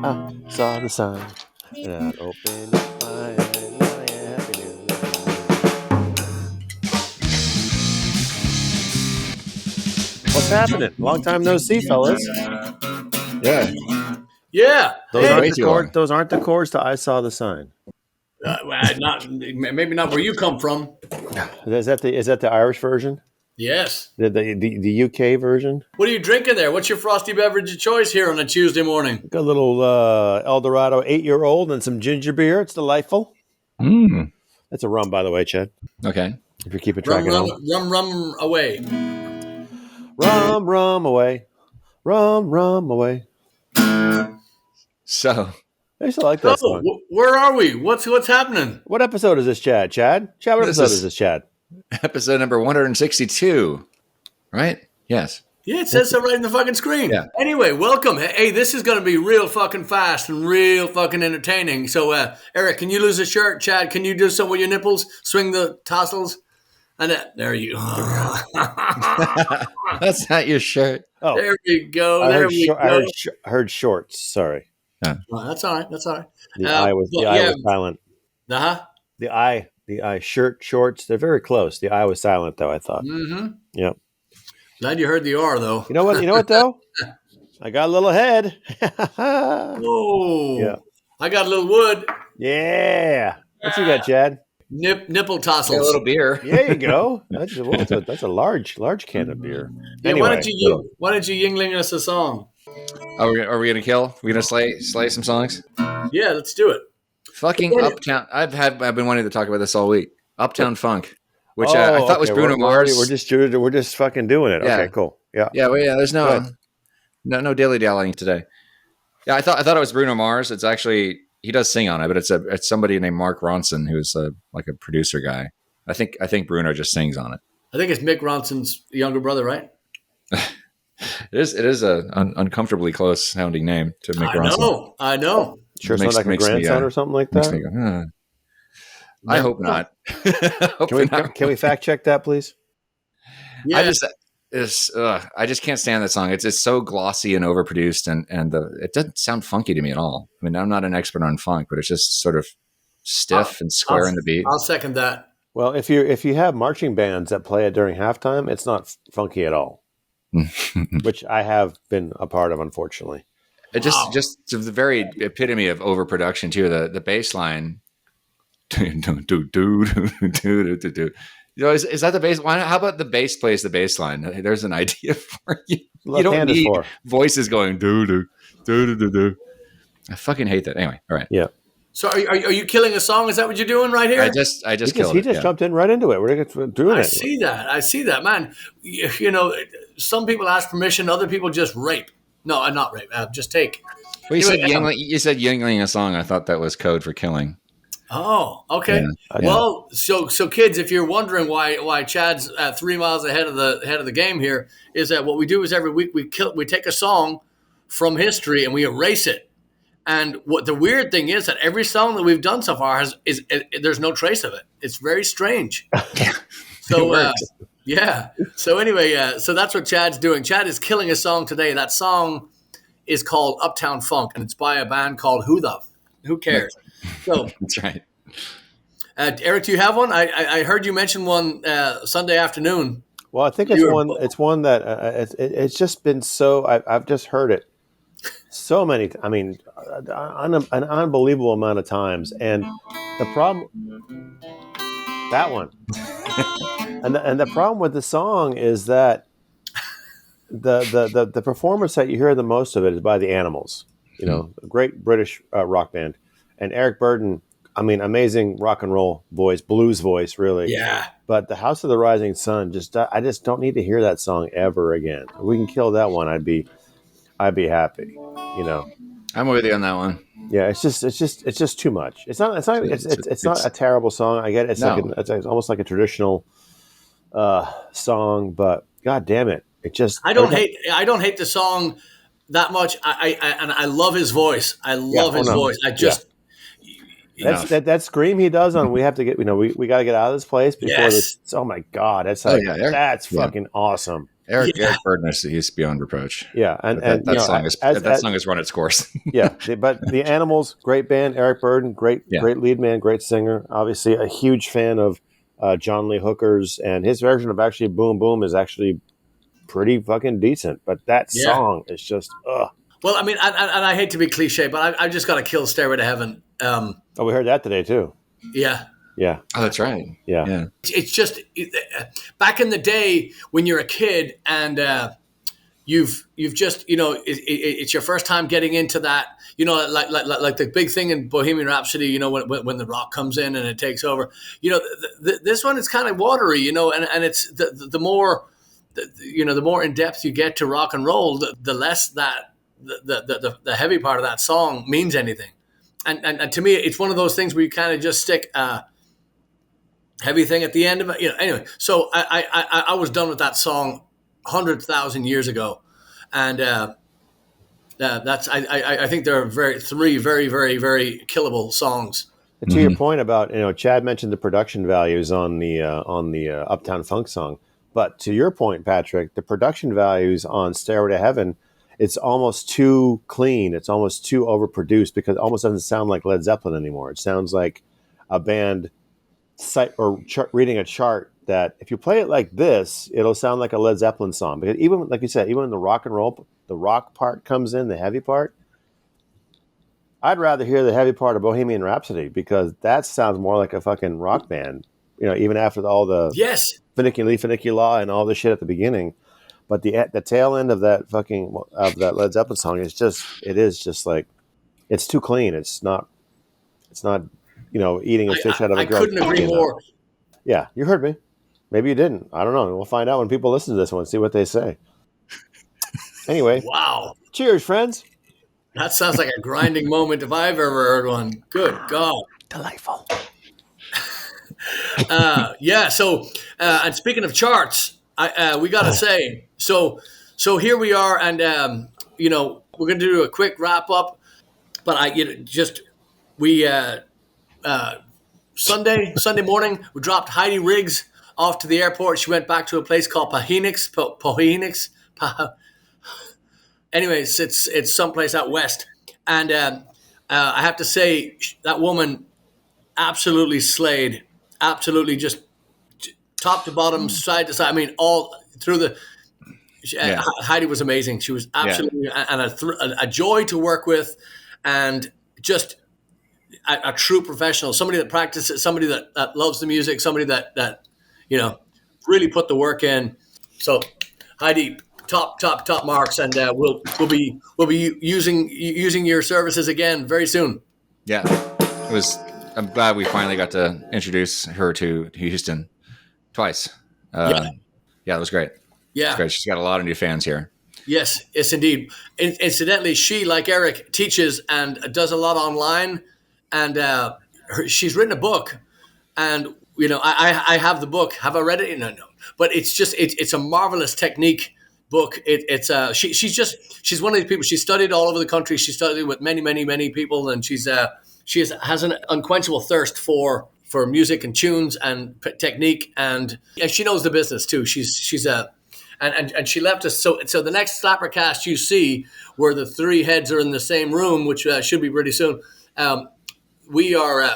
I saw the sign and I opened my eyes and I am happy news. What's happening? Long time no see, fellas. Yeah. Yeah. Those Hey. aren't Way the too chords. long. Those aren't the chords to "I Saw the Sign." Maybe not where you come from. Is that the Irish version? Yes. The UK version? What are you drinking there? What's your frosty beverage of choice here on a Tuesday morning? Got a little El Dorado 8-year-old and some ginger beer. It's delightful. Mm. That's a rum, by the way, Chad. Okay. If you're keeping track Rum, at rum, home. rum away. Rum away. Rum away. So I used to like that song. Where are we? What's happening? What episode is this, Chad? Chad, what This episode is- is this, Chad? episode number 162, right? Yes. Yeah, it says so right in the fucking screen. Yeah. Anyway, welcome. Hey, this is going to be real fucking fast and real fucking entertaining. So, Eric, can you lose a shirt? Chad, can you do something with your nipples? Swing the tassels? And there you go. That's not your shirt. Oh, There we go. I There heard, we go. I heard shorts. Sorry, Well, that's all right. That's all right. the I was silent. Uh-huh. The I shorts. They're very close. The I was silent though. I thought. Mm-hmm. Yep. Glad you heard the R, though. You know what though? I got a little head. Whoa. Yeah. I got a little wood. Yeah. What you got, Chad? Nipple Got a tassels. little beer. There you go. That's a large can of beer. Yeah, Anyway, why don't you yingling us a song? Are we gonna kill? We gonna slay some songs? Yeah, let's do it. Fucking Uptown. I've been wanting to talk about this all week. Uptown Funk, which I thought was okay. Bruno Mars. We're just fucking doing it. Yeah. Okay, cool. Yeah. Yeah, well, yeah. There's Go no dilly dallying today. Yeah, I thought it was Bruno Mars. It's actually he does sing on it, but it's somebody named Mark Ronson who's like a producer guy. I think Bruno just sings on it. I think it's Mick Ronson's younger brother, right? It is a uncomfortably close sounding name to Mick Ronson. I know. Sure, it's not like a grandson or something like Makes that. me go, I hope not. Can we fact check that, please? Yeah. I just can't stand that song. It's so glossy and overproduced, and it doesn't sound funky to me at all. I mean, I'm not an expert on funk, but it's just sort of stiff and square in the beat. I'll second that. Well, if you have marching bands that play it during halftime, it's not funky at all. Which I have been a part of, unfortunately. It just the very epitome of overproduction too. The bass line. You know, is that the bass? How about the bass plays the bass line? There's an idea for you. You don't need voices going do. I fucking hate that. Anyway, all right. Yeah. So are you killing a song? Is that what you're doing right here? I just killed it. He just jumped in right into it. We're doing it. I see that, man. You know, some people ask permission, other people just rape. No, not rape. Just take. Well, you said yingling a song. I thought that was code for killing. Oh, okay. Yeah. Well, so kids, if you're wondering why Chad's 3 miles ahead of the game here, is that what we do is every week we take a song from history and we erase it. And what the weird thing is that every song that we've done so far there's no trace of it. It's very strange. So yeah. So anyway, so that's what Chad's doing. Chad is killing a song today. That song is called Uptown Funk, and it's by a band called Who Cares? So That's right. Eric, do you have one? I heard you mention one Sunday afternoon. Well, I think it's one that it's just been so. I've just heard it so many. I mean, an unbelievable amount of times. And the problem, that one, and the problem with the song is that the performance that you hear the most of it is by the Animals. You know, a great British rock band. And Eric Burden, I mean, amazing rock and roll voice, blues voice, really. Yeah. But the House of the Rising Sun, I just don't need to hear that song ever again. If we can kill that one, I'd be happy. You know. I'm with you on that one. Yeah, it's just too much. It's not a terrible song. I get it. It's almost like a traditional song, but god damn it, I don't hate the song that much. I love his voice. I love his voice. I just. Yeah. That scream he does on "We Have to Get," we got to get out of this place before this. Oh my god, that's fucking awesome. Eric Burden is beyond reproach. Yeah, and that song has run its course. But the Animals, great band. Eric Burden, great lead man, great singer. Obviously, a huge fan of John Lee Hooker's, and his version of actually "Boom Boom" is actually pretty fucking decent. But that song is just ugh. Well, I mean, and I hate to be cliche, but I just got to kill "Stairway to Heaven." We heard that today too. Yeah. Yeah. Oh, that's right. Yeah. It's just back in the day when you're a kid and you've just it's your first time getting into that, like the big thing in Bohemian Rhapsody, when the rock comes in and it takes over. This one is kind of watery, and it's the more the more in depth you get to rock and roll, the less that the heavy part of that song means anything. And to me, it's one of those things where you kind of just stick heavy thing at the end of it, anyway. So I was done with that song 100,000 years ago, and that's I think there are three very very very killable songs. And to your point about Chad mentioned the production values on the Uptown Funk song, but to your point, Patrick, the production values on Stairway to Heaven, it's almost too clean, it's almost too overproduced, because it almost doesn't sound like Led Zeppelin anymore. It sounds like a band reading a chart that if you play it like this, it'll sound like a Led Zeppelin song. Because even, like you said, even when the rock and roll, the rock part comes in, the heavy part, I'd rather hear the heavy part of Bohemian Rhapsody, because that sounds more like a fucking rock band, even after all the finicky law and all the shit at the beginning. But the tail end of that Led Zeppelin song is just like, it's too clean. It's not eating a fish out of a drum. I couldn't agree more. Yeah, you heard me. Maybe you didn't. I don't know. We'll find out when people listen to this one, see what they say. Anyway. Wow. Cheers, friends. That sounds like a grinding moment if I've ever heard one. Good God. Delightful. So, and speaking of charts, we got to say, so here we are, and, we're going to do a quick wrap up, but Sunday morning, we dropped Heide Riggs off to the airport. She went back to a place called Pohenix. Anyways, it's someplace out west. And I have to say, that woman absolutely slayed. Absolutely just top to bottom, side to side. I mean, all through the... Heidi was amazing. She was absolutely a joy to work with, and just a true professional, somebody that practices, somebody that loves the music, somebody that really put the work in. So Heidi, top marks, and we'll be using your services again very soon. Yeah, I'm glad we finally got to introduce her to Houston twice. It was great. Yeah, it's great. She's got a lot of new fans here. Yes, indeed. Incidentally, she, like Eric, teaches and does a lot online, and she's written a book. And I have the book. Have I read it? No. But it's a marvelous technique book. She's one of these people. She studied all over the country. She studied with many people, and she has an unquenchable thirst for music and tunes and technique, and she knows the business too. And she left us. So the next SlapperCast you see, where the three heads are in the same room, which should be pretty soon. We are.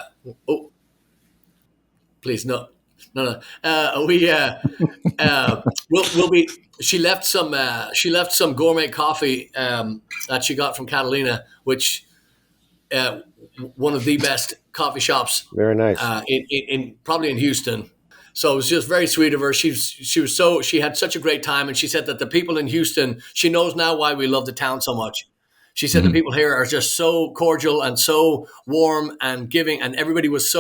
Please no. We'll be. She left some gourmet coffee that she got from Catalina, which one of the best coffee shops. Very nice. In probably in Houston. So it was just very sweet of her. She had such a great time, and she said that the people in Houston, she knows now why we love the town so much. She said the people here are just so cordial and so warm and giving, and everybody was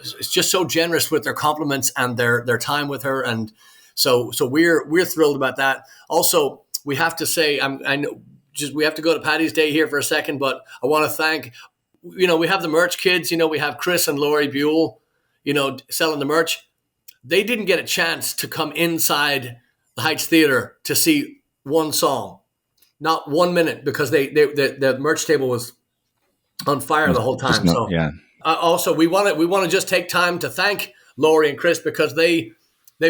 it's just so generous with their compliments and their time with her, and so we're thrilled about that. Also, we have to say, we have to go to Paddy's Day here for a second, but I want to thank, we have the merch kids, we have Chris and Laurie Buell, selling the merch. They didn't get a chance to come inside the Heights Theater to see one song, not 1 minute, because the merch table was on fire the whole time. Also, we want to just take time to thank Laurie and Chris, because they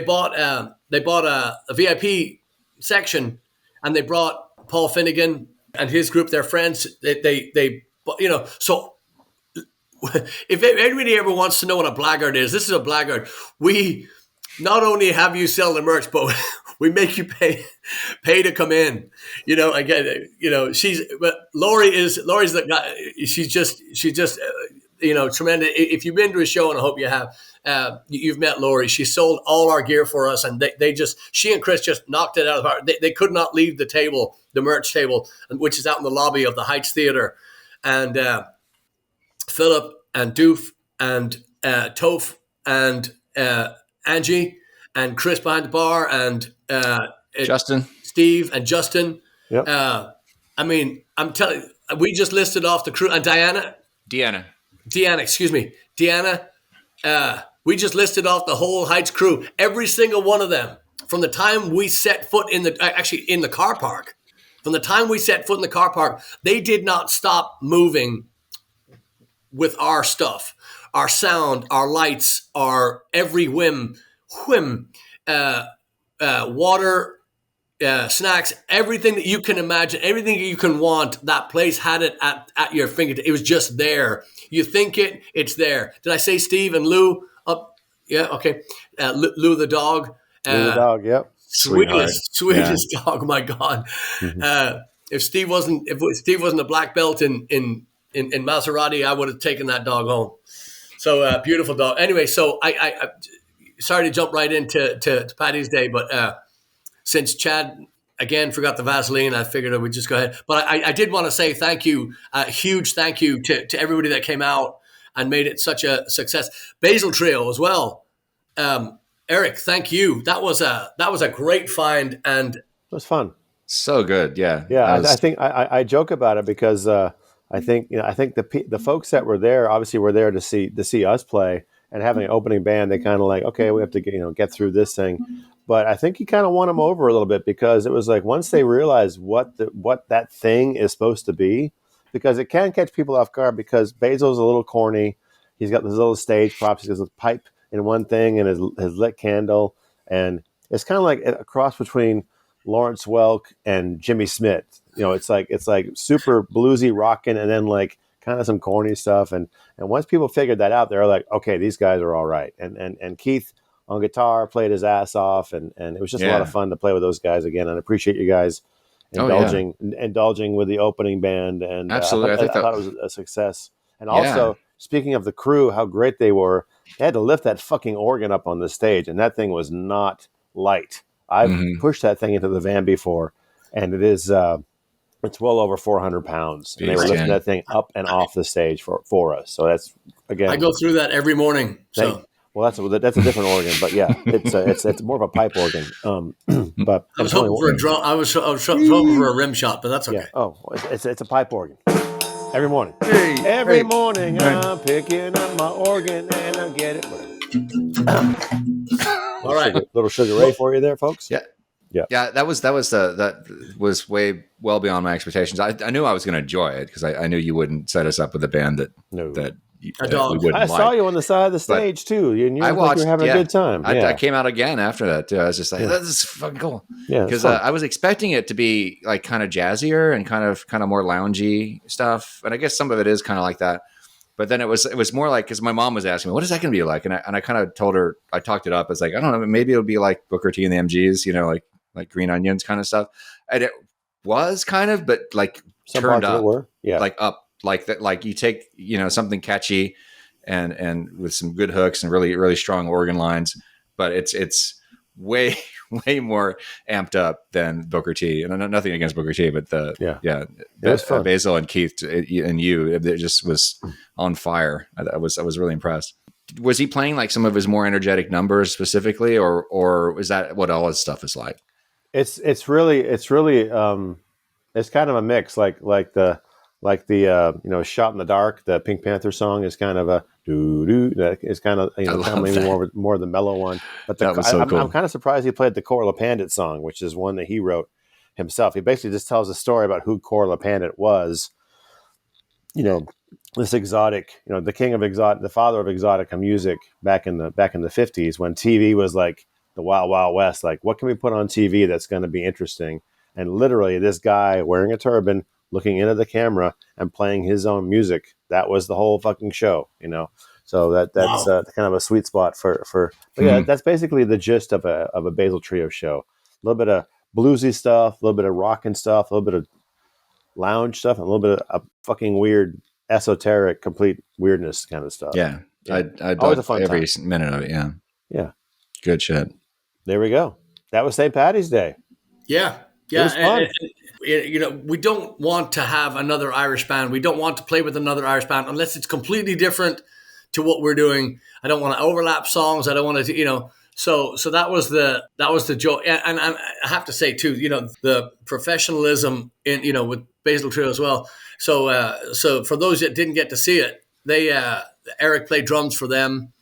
bought a VIP section, and they brought Paul Finnegan and his group, their friends. They so if anybody ever wants to know what a blackguard is, this is a blackguard. We not only have you sell the merch, but we make you pay to come in. Again, but Lori's the guy. She's just tremendous. If you've been to a show, and I hope you have, you've met Lori. She sold all our gear for us, and she and Chris just knocked it out of the park. They could not leave the table, the merch table, which is out in the lobby of the Heights Theater, and Philip and Doof and Toph and Angie and Chris behind the bar and Justin, Steve and Justin. Yep. I'm telling you, we just listed off the crew, and Deanna, excuse me. Deanna, we just listed off the whole Heights crew, every single one of them, from the time we set foot in the car park. From the time we set foot in the car park, they did not stop moving with our stuff, our sound, our lights, our every whim, water, snacks, everything that you can imagine, everything you can want. That place had it at your fingertips. It was just there. You think it's there. Did I say Steve and Lou? Yeah, okay. Lou the dog. Lou the dog, yep. Sweetest dog. My God. Mm-hmm. If Steve wasn't a black belt in Maserati, I would have taken that dog home. So beautiful dog. Anyway, so I sorry to jump right into Paddy's Day, but since Chad again forgot the Vaseline, I figured I would just go ahead. But I did want to say thank you, a huge thank you to everybody that came out and made it such a success. Basil Trio as well. Eric, thank you. That was a great find, and it was fun. So good, yeah. Yeah, I think I joke about it because I think the folks that were there obviously were there to see us play, and having an opening band, they kind of like, okay, we have to get through this thing. But I think you kind of won them over a little bit, because it was like once they realized what that thing is supposed to be, because it can catch people off guard, because Basil's a little corny. He's got this little stage props. He has a pipe in one thing and his lit candle, and it's kind of like a cross between Lawrence Welk and Jimmy Smith. It's like super bluesy rocking, and then like kind of some corny stuff. And once people figured that out, they're like, okay, these guys are all right. And Keith on guitar played his ass off, and it was just a lot of fun to play with those guys again. And I appreciate you guys indulging with the opening band. And absolutely, I thought it was a success. And also, speaking of the crew, how great they were. They had to lift that fucking organ up on the stage, and that thing was not light. I've pushed that thing into the van before, and it is it's well over 400 pounds. And they were lifting that thing up and off the stage for us. So that's, again, I go through that every morning. Well, that's a different organ, but yeah, it's more of a pipe organ. But I was hoping for a drum. I was hoping for a rim shot, but that's okay. Yeah. Oh, it's a pipe organ. Every morning. Every morning I'm picking up my organ and I get it. All right, little Sugar Ray for you there, folks. Yeah. That was way well beyond my expectations. I knew I was going to enjoy it, because I knew you wouldn't set us up with a band that I saw you on the side of the stage too. You looked like you were having a good time. I came out again after that too. I was just like, this is fucking cool. Yeah, because I was expecting it to be like kind of jazzier and kind of more loungy stuff, and I guess some of it is kind of like that. But then it was more like, because my mom was asking me, what is that going to be like? And I kind of told her, I talked it up. I was like, I don't know, maybe it'll be like Booker T and the MGs, like Green Onions kind of stuff. And it was kind of, but like some turned up, like up. Like that, like you take something catchy and with some good hooks and really, really strong organ lines, but it's way more amped up than Booker T. And nothing against Booker T, but Basil and Keith and you, it just was on fire. I was really impressed. Was he playing like some of his more energetic numbers specifically, or is that what all his stuff is like? It's really it's kind of a mix, like the Shot in the Dark, the Pink Panther song is kind of a doo-doo. That is kind of, maybe more the mellow one. But that was so cool. I'm kind of surprised he played the Corla Pandit song, which is one that he wrote himself. He basically just tells a story about who Corla Pandit was. This exotic, the king of exotic, the father of exotica music back in the 50s, when TV was like the Wild Wild West. Like, what can we put on TV that's going to be interesting? And literally, this guy wearing a turban, looking into the camera and playing his own music. That was the whole fucking show, you know. So that's kind of a sweet spot for. But yeah, that's basically the gist of a Basil Trio show. A little bit of bluesy stuff, a little bit of rockin' stuff, a little bit of lounge stuff, and a little bit of fucking weird, esoteric, complete weirdness kind of stuff. Yeah. I'd always a fun every time. minute of it. Yeah. Yeah. Good shit. There we go. That was St. Paddy's Day. Yeah. It was fun. And, we don't want to have another Irish band. We don't want to play with another Irish band unless it's completely different to what we're doing. I don't want to overlap songs. I don't want to, So that was the joy. And I have to say too, the professionalism in, with Basil Trio as well. So for those that didn't get to see it, Eric played drums for them.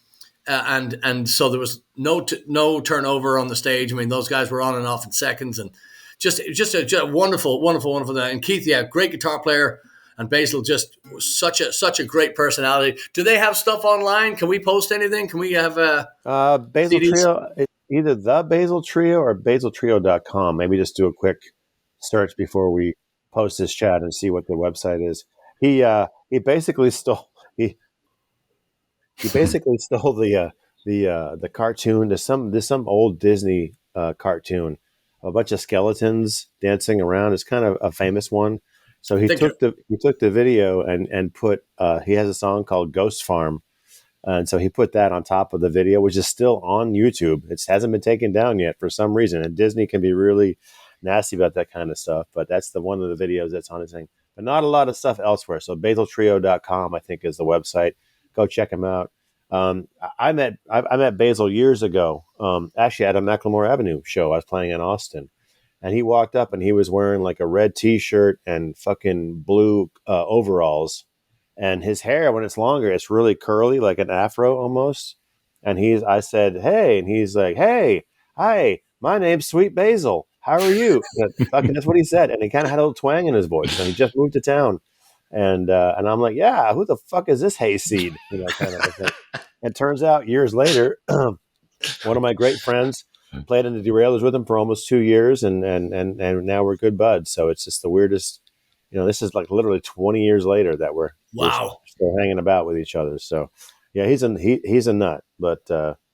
And so there was no turnover on the stage. I mean, those guys were on and off in seconds, and just a wonderful night. And Keith, great guitar player, and Basil just such a great personality. Do they have stuff online? Can we post anything? Can we have Basil CDs? Trio? Either the Basil Trio or basiltrio.com. Maybe just do a quick search before we post this chat and see what the website is. He basically stole the cartoon to some old Disney cartoon, a bunch of skeletons dancing around. It's kind of a famous one. So he took the video and put he has a song called Ghost Farm, and so he put that on top of the video, which is still on YouTube. It hasn't been taken down yet for some reason, and Disney can be really nasty about that kind of stuff. But that's one of the videos that's on his thing. But not a lot of stuff elsewhere. So basiltrio.com, I think, is the website. Go check him out. I met Basil years ago, actually at a Macklemore Avenue show. I was playing in Austin, and he walked up and he was wearing like a red T-shirt and fucking blue overalls, and his hair, when it's longer, it's really curly, like an afro almost. And I said, "Hey," and he's like, "Hey, hi, my name's Sweet Basil. How are you?" That's what he said, and he kind of had a little twang in his voice, and he just moved to town. And I'm like, yeah, who the fuck is this hayseed? Kind of a thing. And turns out years later, one of my great friends played in the Derailers with him for almost 2 years, and now we're good buds. So it's just the weirdest. This is like literally 20 years later that we're still hanging about with each other. So yeah, he's a nut, but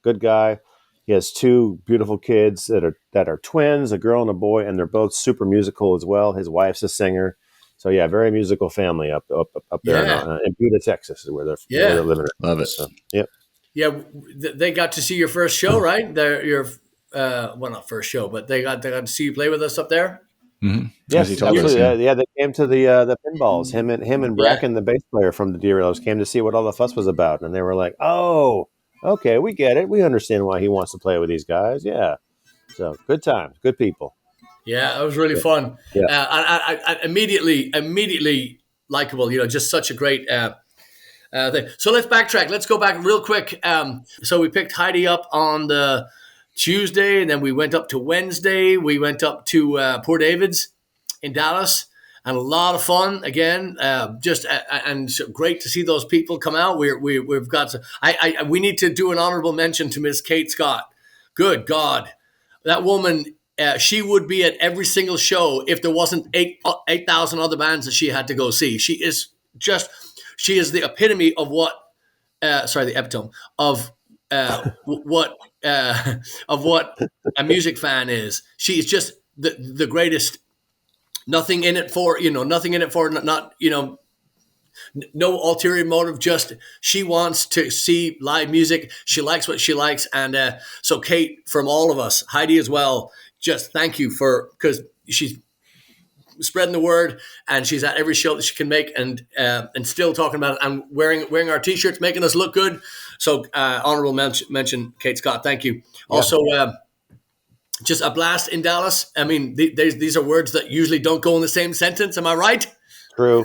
good guy. He has 2 beautiful kids that are twins, a girl and a boy, and they're both super musical as well. His wife's a singer. So yeah, very musical family up there in Buda, Texas, is where they're living. Love it. So, yep. Yeah, they got to see your first show, right? Not first show, but they got to see you play with us up there. Mm-hmm. Yes, absolutely. Yeah, they came to the pinballs. Him and Bracken, the bass player from the Derailers, came to see what all the fuss was about, and they were like, "Oh, okay, we get it. We understand why he wants to play with these guys." Yeah. So good times, good people. Yeah, it was really fun. Yeah. I immediately likable. Just such a great thing. So let's backtrack. Let's go back real quick. So we picked Heidi up on the Tuesday, and then we went up to Wednesday. We went up to Port David's in Dallas, and a lot of fun again. And so great to see those people come out. We've got. We need to do an honorable mention to Miss Kate Scott. Good God, that woman. She would be at every single show if there wasn't 8,000 other bands that she had to go see. She is the epitome of the epitome of what a music fan is. She is just the greatest. Nothing in it for no ulterior motive. Just she wants to see live music. She likes what she likes, and so Kate, from all of us, Heidi as well. Just thank you because she's spreading the word, and she's at every show that she can make, and still talking about it, and wearing our T-shirts, making us look good. So honorable mention, Kate Scott. Thank you. Yeah. Also, just a blast in Dallas. I mean, these are words that usually don't go in the same sentence. Am I right? True.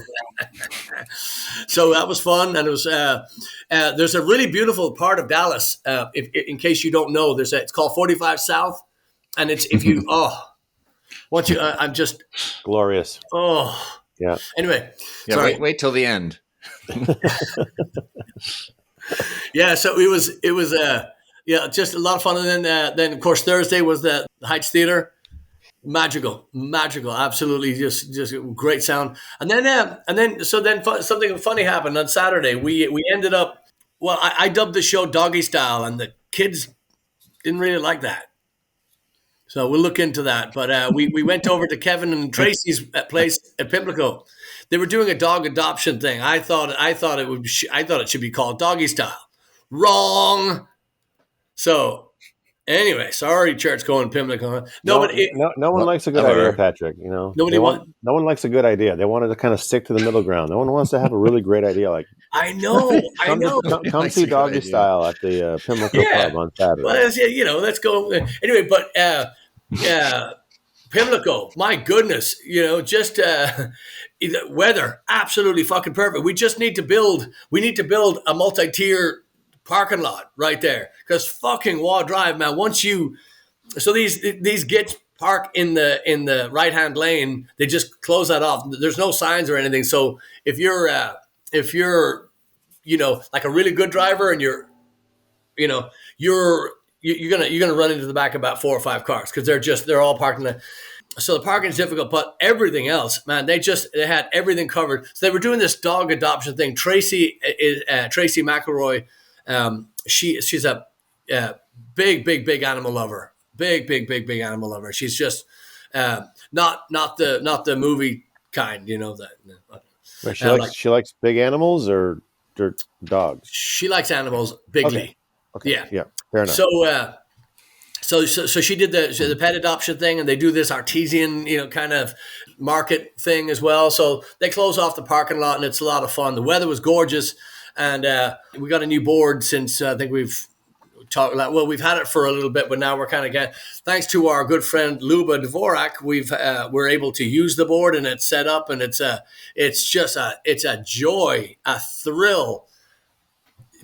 So that was fun, and it was. There's a really beautiful part of Dallas. In case you don't know, it's called 45 South. And it's I'm just glorious. Oh, yeah. Anyway, yeah. Wait till the end. Yeah. So it was Yeah, just a lot of fun. And then of course Thursday was the Heights Theater. Magical, absolutely, just great sound. And then something funny happened on Saturday. We ended up. Well, I dubbed the show Doggy Style, and the kids didn't really like that. So we'll look into that. But we went over to Kevin and Tracy's place at Pimlico. They were doing a dog adoption thing. I thought it should be called Doggy Style. Wrong. So anyway, sorry, church going Pimlico. No one likes a good idea, Patrick. You know, no one likes a good idea. They wanted to kind of stick to the middle ground. No one wants to have a really great idea. Like I know. Come see Doggy Style at the Pimlico Pub on Saturday. Well, let's go anyway. But Pimlico, my goodness, just weather absolutely fucking perfect. We just need to build. We need to build a multi-tier parking lot right there, because fucking Waugh Drive, man. So these gits park in the right hand lane. They just close that off. There's no signs or anything. So if you're like a really good driver and you're gonna run into the back of about 4 or 5 cars, because they're all parking there. So the parking is difficult, but everything else, man, they had everything covered. So they were doing this dog adoption thing. Tracy McElroy. She's a big animal lover. Big animal lover. She's just not the movie kind, that. She likes big animals or dogs. She likes animals bigly. Okay. Yeah. Fair enough. So she did the pet adoption thing, and they do this artesian, kind of market thing as well. So they close off the parking lot, and it's a lot of fun. The weather was gorgeous. And we got a new board since I think we've talked about. Well, we've had it for a little bit, but now we're kind of getting, thanks to our good friend Luba Dvorak, we're able to use the board, and it's set up, and it's a joy, a thrill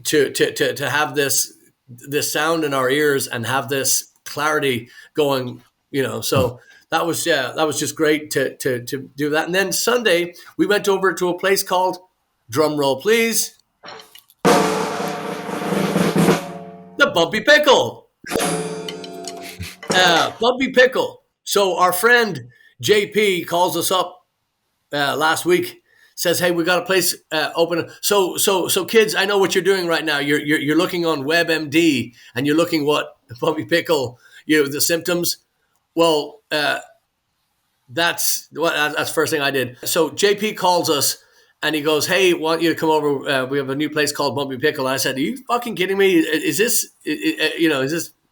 to have this sound in our ears and have this clarity going. So that was just great to do that. And then Sunday we went over to a place called, drum roll please, the Bumpy Pickle. Bumpy Pickle. So our friend JP calls us up last week, says, "Hey, we got a place open." So kids, I know what you're doing right now. You're looking on WebMD, and you're looking what Bumpy Pickle, the symptoms. Well, that's the first thing I did. So JP calls us. And he goes, "Hey, want you to come over? We have a new place called Bumpy Pickle." And I said, "Are you fucking kidding me? Is this,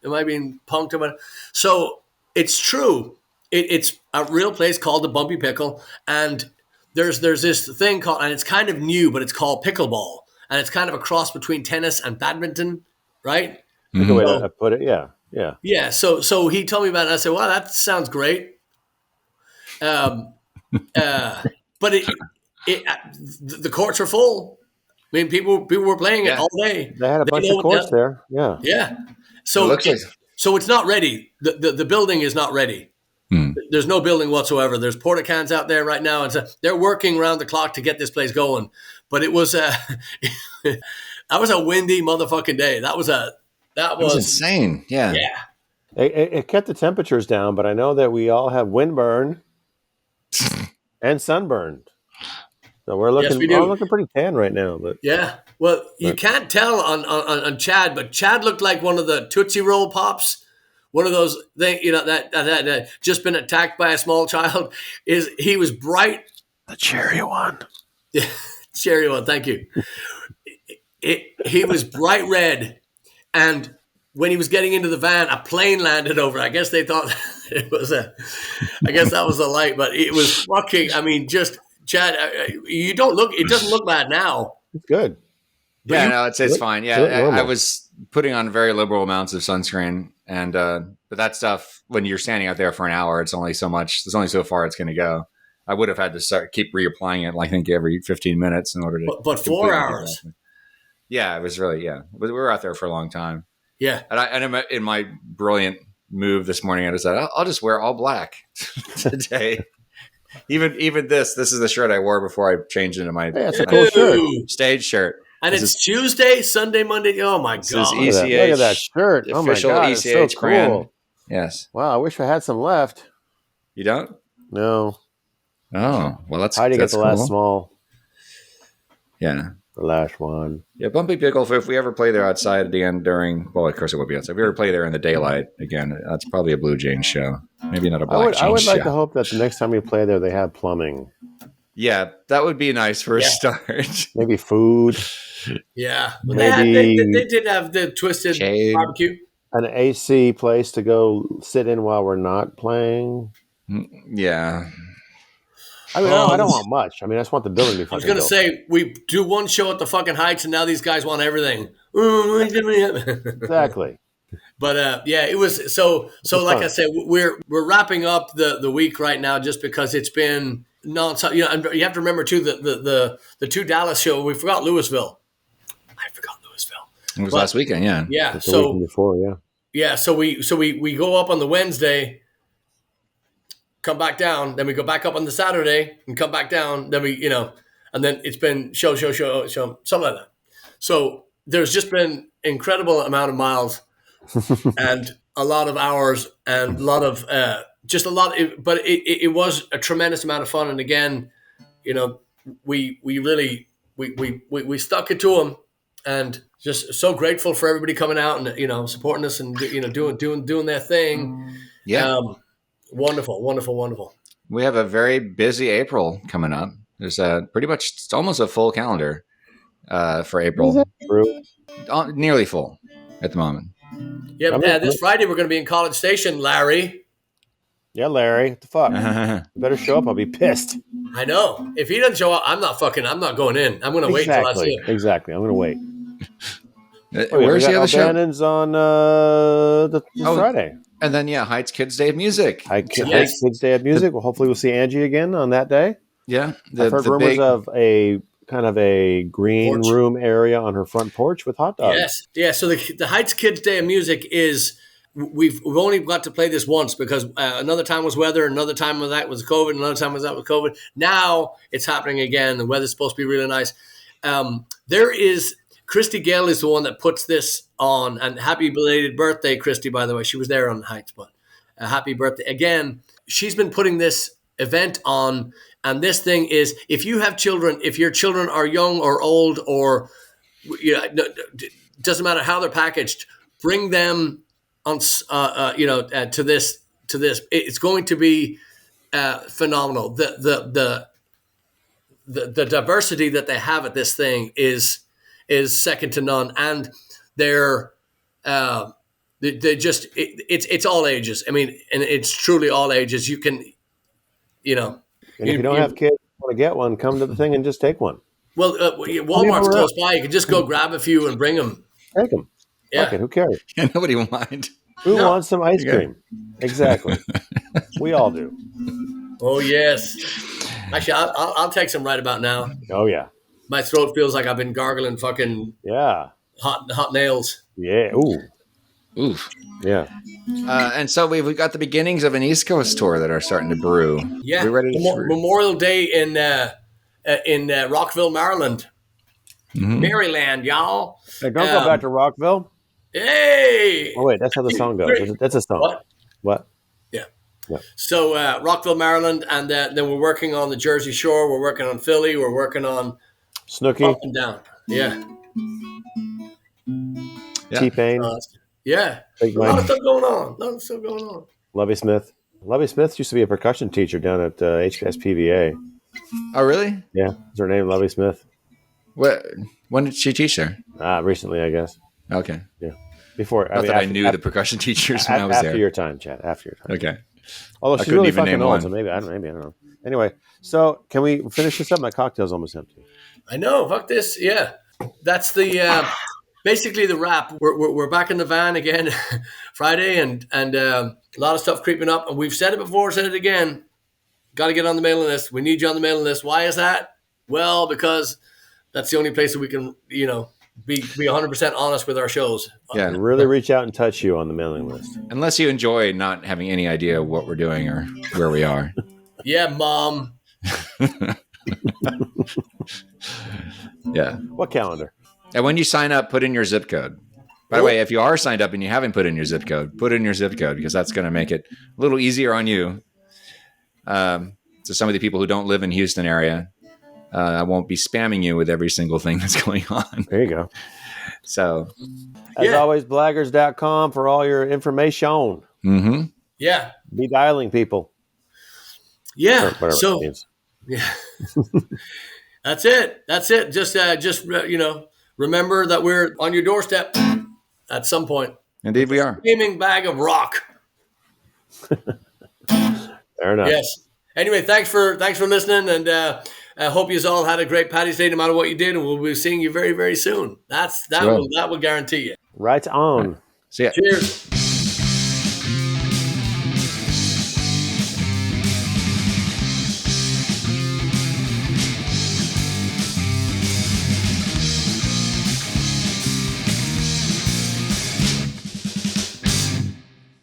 am I being punked about it?" So it's true. It's a real place called the Bumpy Pickle. And there's this thing called, and it's kind of new, but it's called pickleball. And it's kind of a cross between tennis and badminton, right? That's the way I put it. Yeah. Yeah. So he told me about it. And I said, "Wow, that sounds great." But the courts are full. I mean, people were playing it all day. They had a bunch of courts there. Yeah. Yeah. So it's not ready. The building is not ready. There's no building whatsoever. There's porta cans out there right now, and so they're working around the clock to get this place going. But it was that was a windy motherfucking day. That was insane. Yeah. It kept the temperatures down, but I know that we all have windburn and sunburn. So we're looking pretty tan right now, but yeah. Well, you can't tell on Chad, but Chad looked like one of the Tootsie Roll Pops, one of those things, that just been attacked by a small child. He was bright, the cherry one. Yeah, cherry one. Thank you. He was bright red, and when he was getting into the van, a plane landed over. I guess they thought it was I guess that was the light, but it was fucking. I mean, just. Chad, it doesn't look bad now. It's good. Yeah, no, it's fine. Yeah, I was putting on very liberal amounts of sunscreen, and but that stuff, when you're standing out there for an hour, it's only so much. There's only so far it's going to go. I would have had to keep reapplying it, I think, every 15 minutes in order to. But 4 hours. Yeah, it was really we were out there for a long time. Yeah, and in my brilliant move this morning, I decided I'll just wear all black today. Even this is the shirt I wore before I changed into my it's a cool shirt. Stage shirt. And it's Tuesday, Sunday, Monday. Oh my God! This is ECH. Look at that shirt. Oh my God, it's so cool. Brand. Yes. Wow, I wish I had some left. You don't? No. Oh, well, that's Heide gets the cool. last small. Yeah. The last one. Yeah, Bumpy Pickle, if we ever play there outside again during, well, of course it will be outside. If we ever play there in the daylight again, that's probably a Blue Jays show. Maybe not a Black Jays show. I would like to hope that the next time we play there, they have plumbing. Yeah, that would be nice for a start. Maybe food. Yeah. Maybe they did have the Twisted barbecue. An AC place to go sit in while we're not playing. Yeah. I mean, I don't want much. I mean, I just want the building to be fucking I was going to say, we do one show at the fucking Heights, and now these guys want everything. Exactly. But it was so like fun. I said, we're wrapping up the week right now just because it's been nonstop. You know, you have to remember too the two Dallas show. We forgot Louisville. I forgot Louisville. It was last weekend, yeah. Yeah. The weekend before, yeah. Yeah. So we go up on the Wednesday, come back down, then we go back up on the Saturday and come back down. Then we, and then it's been show, something like that. So there's just been incredible amount of miles and a lot of hours and a lot of but it was a tremendous amount of fun. And again, we really we stuck it to them, and just so grateful for everybody coming out and supporting us and doing their thing. Yeah. Wonderful. We have a very busy April coming up. There's pretty much it's almost a full calendar for April. Nearly full at the moment. Yeah, but this Friday we're going to be in College Station, Larry. Yeah, Larry. What the fuck? You better show up. I'll be pissed. I know. If he doesn't show up, I'm not going in. I'm going to wait until I see him. Exactly. I'm going to wait. Where's the other show? O'Bannon's on this Friday. And then, Heights Kids Day of Music. Heights Kids Day of Music. Well, hopefully we'll see Angie again on that day. Yeah. I've heard rumors of a kind of a green room area on her front porch with hot dogs. Yes. Yeah, so the Heights Kids Day of Music is, we've only got to play this once because another time was weather, another time was that was COVID, another time was that was COVID. Now it's happening again. The weather's supposed to be really nice. Christy Gale is the one that puts this on, and happy belated birthday, Christy, by the way. She was there on the Heights, but happy birthday. Again, she's been putting this event on, and this thing is, if you have children, if your children are young or old or, doesn't matter how they're packaged, bring them on, to this. It's going to be phenomenal. The diversity that they have at this thing is second to none, and it's all ages. I mean, and it's truly all ages. You can, and if you don't have kids, want to get one, come to the thing and just take one. Well, Walmart's close by. You can just go grab a few and bring them. Take them. Yeah. Okay, who cares? Yeah, nobody will mind. Who wants some ice cream? Exactly. We all do. Oh yes. Actually, I'll take some right about now. Oh yeah. My throat feels like I've been gargling fucking hot nails. Yeah. Oof. Yeah. And so we've got the beginnings of an East Coast tour that are starting to brew. Yeah. We're ready to Memorial Day in Rockville, Maryland. Mm-hmm. Maryland, y'all. Hey, don't go back to Rockville. Hey. Oh wait, that's how the song goes. That's a song. What? Yeah. So Rockville, Maryland, and then we're working on the Jersey Shore. We're working on Philly. We're working on Snooki. Up and down. Yeah. T-Pain. Yeah. A lot of stuff going on. Lovey Smith. Lovey Smith used to be a percussion teacher down at HSPVA. Oh, really? Yeah. Is her name Lovey Smith? What? When did she teach there? Recently, I guess. Okay. Yeah. Before. I knew the percussion teachers when I was there. After your time, Chad. After your time. Okay. Although she's really fucking old, so maybe I don't know. Anyway, so can we finish this up? My cocktail's almost empty. I know. Fuck this. Yeah. That's the basically the wrap. We're back in the van again Friday, and a lot of stuff creeping up. And we've said it before, said it again. Got to get on the mailing list. We need you on the mailing list. Why is that? Well, because that's the only place that we can, be 100% honest with our shows. Yeah, really reach out and touch you on the mailing list. Unless you enjoy not having any idea what we're doing or where we are. Yeah, Mom. Yeah. What calendar? And when you sign up, put in your zip code. By the way, if you are signed up and you haven't put in your zip code, put in your zip code because that's going to make it a little easier on you. So some of the people who don't live in Houston area, I won't be spamming you with every single thing that's going on. There you go. So, as always, blaggards.com for all your information. Mm-hmm. Yeah. Be dialing people. Yeah. Whatever so, it means. Yeah. That's it. Just remember that we're on your doorstep at some point. Indeed, we are. Gaming bag of rock. Fair enough. Yes. Anyway, thanks for listening, and I hope you all had a great Paddy's Day, no matter what you did, and we'll be seeing you very, very soon. That will guarantee you. Right on. See ya. Cheers.